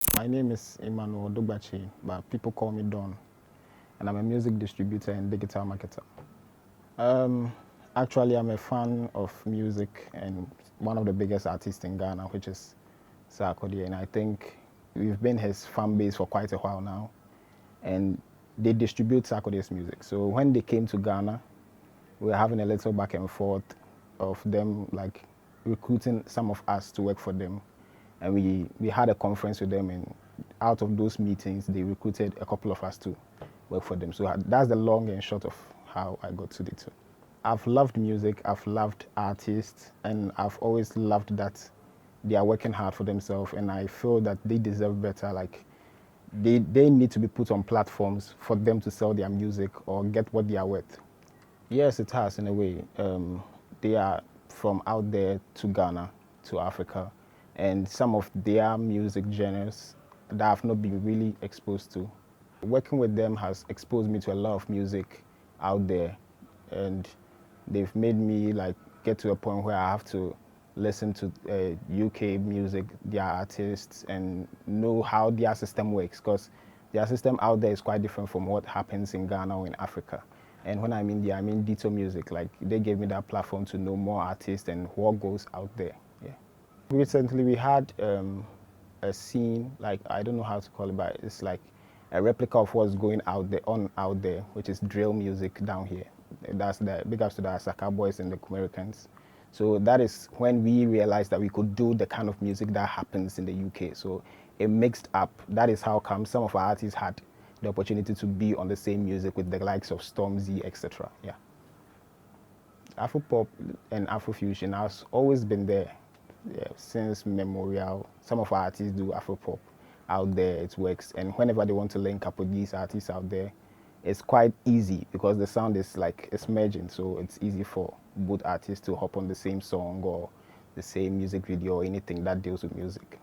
My name is Emmanuel Dogbachi, but people call me Don, and I'm a music distributor and digital marketer. Um, Actually, I'm a fan of music and one of the biggest artists in Ghana, which is Sarkcess, and I think we've been his fan base for quite a while now, and they distribute Sarkcess music. So when they came to Ghana, we were having a little back and forth of them like recruiting some of us to work for them, and we had a conference with them, and out of those meetings they recruited a couple of us to work for them. So that's the long and short of how I got to Ditto. I've loved music, I've loved artists, and I've always loved that they are working hard for themselves, and I feel that they deserve better. Like they need to be put on platforms for them to sell their music or get what they are worth. Yes, it has in a way. They are from out there to Ghana, to Africa, and some of their music genres that I've not been really exposed to. Working with them has exposed me to a lot of music out there, and they've made me like get to a point where I have to listen to UK music, their artists, and know how their system works, because their system out there is quite different from what happens in Ghana or in Africa. And when I mean I mean Ditto music. Like they gave me that platform to know more artists and what goes out there. Yeah. Recently we had a scene, like I don't know how to call it, but it's like a replica of what's going out there, which is drill music down here. That's the big ups to the Asaka boys and the Americans. So that is when we realized that we could do the kind of music that happens in the UK. So it mixed up. That is how come some of our artists had the opportunity to be on the same music with the likes of Stormzy, etc. Yeah. Afropop and Afrofusion has always been there, yeah, since memorial. Some of our artists do Afropop out there, it works. And whenever they want to link up with these artists out there, it's quite easy because the sound is like it's merging, so it's easy for both artists to hop on the same song or the same music video or anything that deals with music.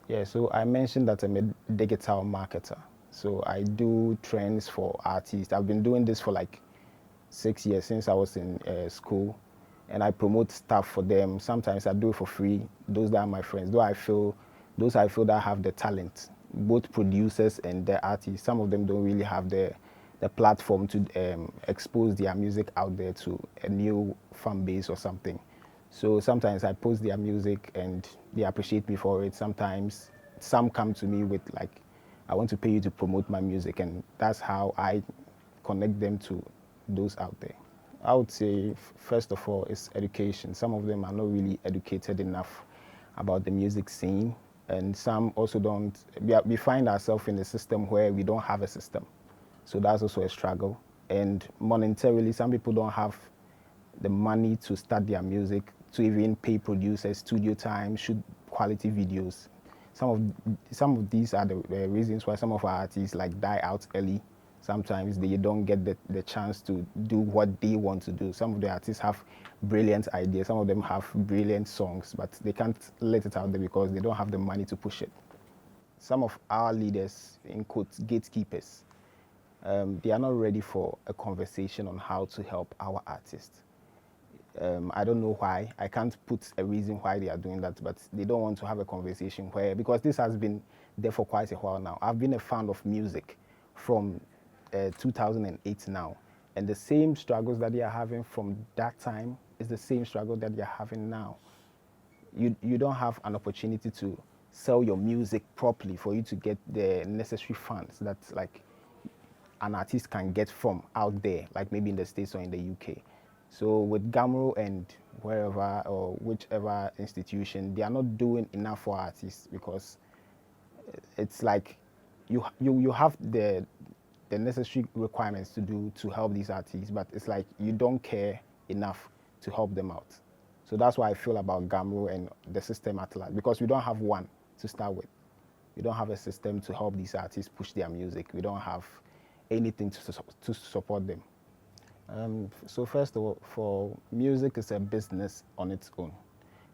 Yeah, so I mentioned that I'm a digital marketer. So I do trends for artists. I've been doing this for like 6 years since I was in school, and I promote stuff for them. Sometimes I do it for free. Those that are my friends, those I feel that have the talent, both producers and the artists. Some of them don't really have the platform to expose their music out there to a new fan base or something. So sometimes I post their music and they appreciate me for it. Sometimes some come to me with like, I want to pay you to promote my music, and that's how I connect them to those out there. I would say, first of all, it's education. Some of them are not really educated enough about the music scene, and some also don't. We find ourselves in a system where we don't have a system. So that's also a struggle. And monetarily, some people don't have the money to start their music, to even pay producers, studio time, shoot quality videos. Some of these are the reasons why some of our artists like die out early. Sometimes they don't get the chance to do what they want to do. Some of the artists have brilliant ideas. Some of them have brilliant songs, but they can't let it out there because they don't have the money to push it. Some of our leaders, in quotes, gatekeepers, they are not ready for a conversation on how to help our artists. I don't know why. I can't put a reason why they are doing that, but they don't want to have a conversation where, because this has been there for quite a while now. I've been a fan of music from 2008 now, and the same struggles that they are having from that time is the same struggle that they are having now. You don't have an opportunity to sell your music properly for you to get the necessary funds that like an artist can get from out there, like maybe in the States or in the UK. So with GAMRO and wherever or whichever institution, they are not doing enough for artists, because it's like you have the necessary requirements to help these artists, but it's like you don't care enough to help them out. So that's why I feel about GAMRO and the system at large, because we don't have one to start with. We don't have a system to help these artists push their music. We don't have anything to support them. So first of all, for music is a business on its own.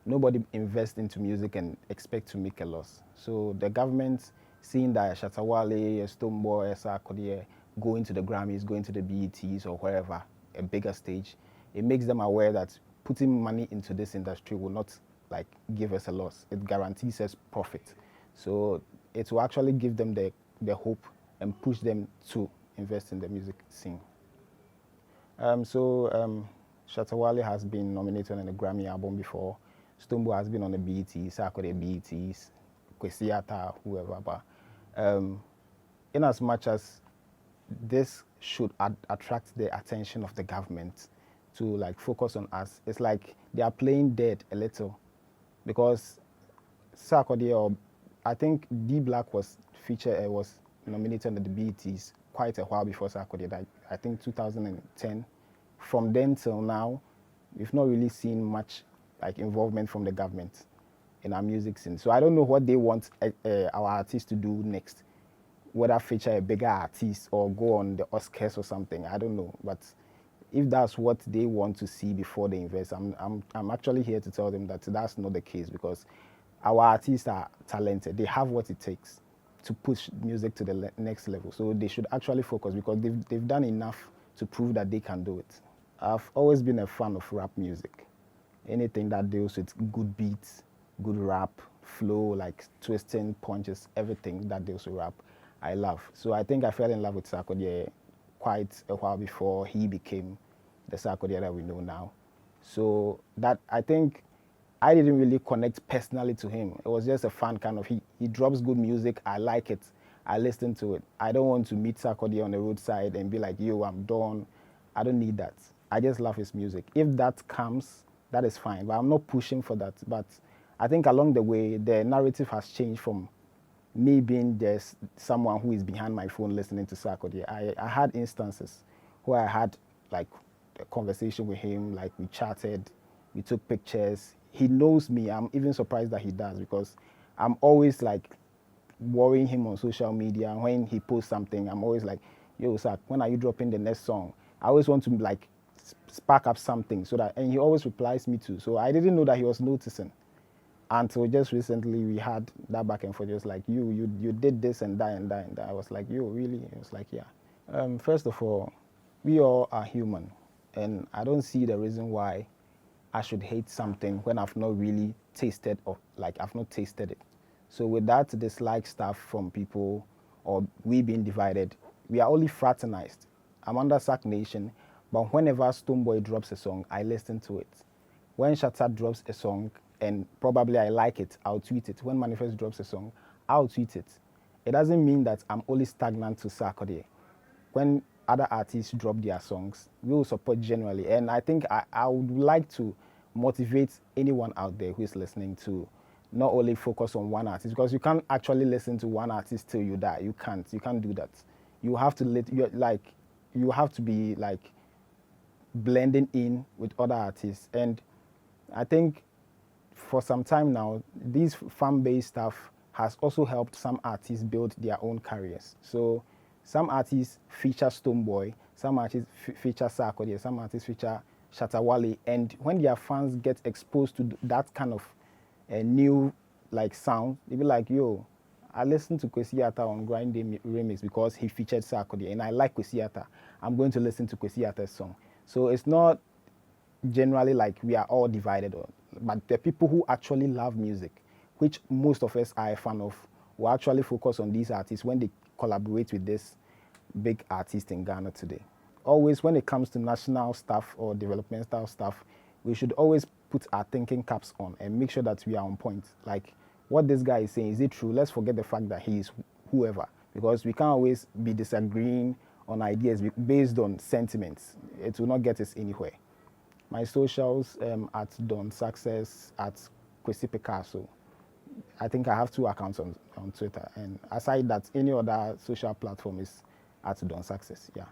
Nobody invests into music and expect to make a loss. So the government, seeing that Shatawale, Stonebwoy, Sarkcess going to the Grammys, going to the BETs or wherever, a bigger stage, it makes them aware that putting money into this industry will not like give us a loss. It guarantees us profit. So it will actually give them the hope and push them to invest in the music scene. Shatta Wale has been nominated on the Grammy album before. Stumbo has been on the BET, Sarkcess BETs, Kwesi Arthur, whoever. But in as much as this should attract the attention of the government to like focus on us, it's like they are playing dead a little, because Sarkcess, or I think D Black was nominated on the BETs quite a while before Sarkcess, like I think 2010. From then till now, we've not really seen much like involvement from the government in our music scene. So I don't know what they want our artists to do next, whether feature a bigger artist or go on the Oscars or something. I don't know, but if that's what they want to see before they invest, I'm actually here to tell them that that's not the case, because our artists are talented. They have what it takes to push music to the next level. So they should actually focus, because they've done enough to prove that they can do it. I've always been a fan of rap music. Anything that deals with good beats, good rap, flow, like twisting, punches, everything that deals with rap, I love. So I think I fell in love with Sarkcess quite a while before he became the Sarkcess that we know now. So that, I think, I didn't really connect personally to him. It was just a fan kind of, he drops good music, I like it, I listen to it. I don't want to meet Sarkcess on the roadside and be like, yo, I'm done. I don't need that. I just love his music. If that comes, that is fine, but I'm not pushing for that. But I think along the way, the narrative has changed from me being just someone who is behind my phone listening to Sarkcess. I had instances where I had like a conversation with him, like we chatted, we took pictures. He knows me. I'm even surprised that he does, because I'm always like worrying him on social media. When he posts something, I'm always like, yo, Sark, when are you dropping the next song? I always want to like spark up something, so that, and he always replies me too. So I didn't know that he was noticing until just recently we had that back and forth. Just like, you did this and that and that and that. I was like, yo, really? It was like, yeah. First of all, we all are human, and I don't see the reason why I should hate something when I've not really tasted, or like I've not tasted it. So with that dislike stuff from people, or we being divided, we are only fraternized. I'm under Sark Nation, but whenever Stonebwoy drops a song, I listen to it. When Shatta drops a song, and probably I like it, I'll tweet it. When Manifest drops a song, I'll tweet it. It doesn't mean that I'm only stagnant to Sarkcess. When other artists drop their songs, we will support generally. And I think I would like to motivate anyone out there who is listening to not only focus on one artist, because you can't actually listen to one artist till you die. You can't do that. You have to you have to be like blending in with other artists. And I think for some time now, this fan-based stuff has also helped some artists build their own careers. So some artists feature Stonebwoy, some artists feature Sarkcess, some artists feature Shatta Wale, and when their fans get exposed to that kind of new like sound, they be like, yo, I listened to Kwesi Arthur on Grind Day Remix because he featured Sarkcess, and I like Kwesi Arthur. I'm going to listen to Kwesi Arthur's song. So it's not generally like we are all divided on, but the people who actually love music, which most of us are a fan of, will actually focus on these artists when they collaborate with this big artist in Ghana today. Always, when it comes to national stuff or developmental stuff, we should always put our thinking caps on and make sure that we are on point. Like, what this guy is saying, is it true? Let's forget the fact that he is whoever, because we can't always be disagreeing on ideas based on sentiments. It will not get us anywhere. My socials, at Don Sarkcess, at Kwesi Picasso. I think I have 2 accounts on Twitter. And aside that, any other social platform is at Don Sarkcess, yeah.